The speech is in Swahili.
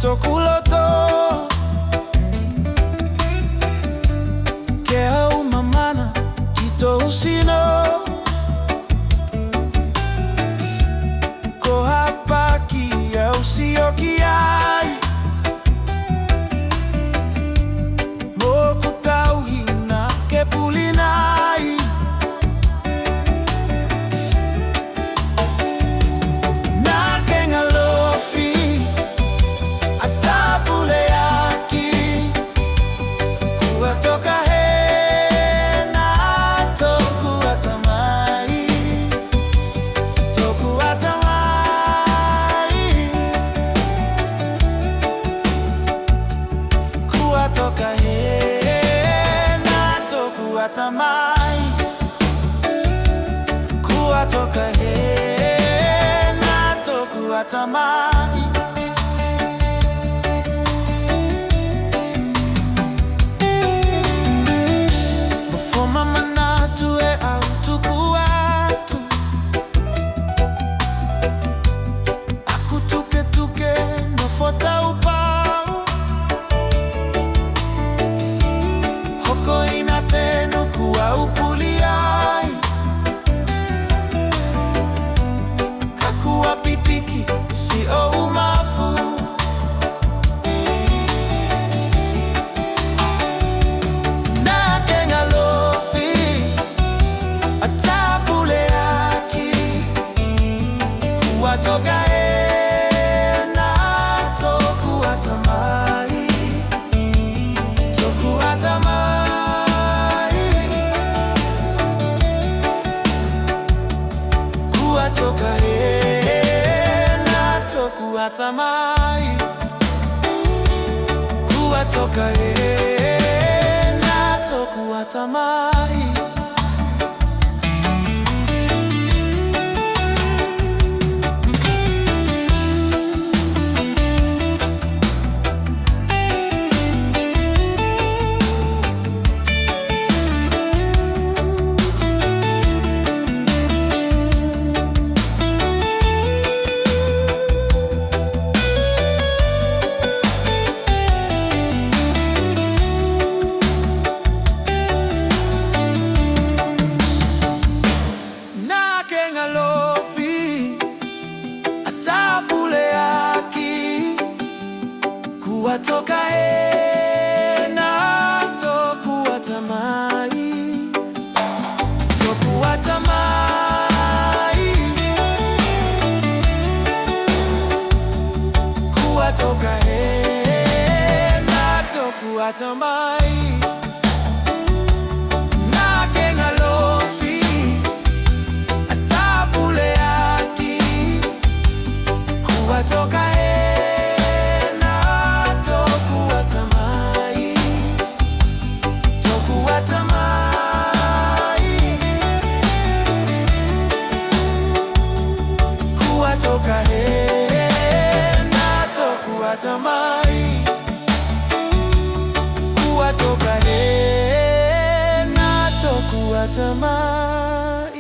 tokuloto kea umamana jito usino ko hapaki ya usio kiai mokutauhina kepulinai Atamai kuatoka he na toku atamai befoma manatu e autuku atu aku tuke tuke no fota upau hoko inate upuliai kakua pipiki si o umafu na kengalofi atapule aki kuatoka na toku atamai toku atamai kuatoka na toku atamai kuatoka na toku atamai kuatoka na toku atamai toku atamai kuatoka na toku atamai na kengalofi atapule aki kuatoka kuatoka na toku atamai kuatoka na toku atamai.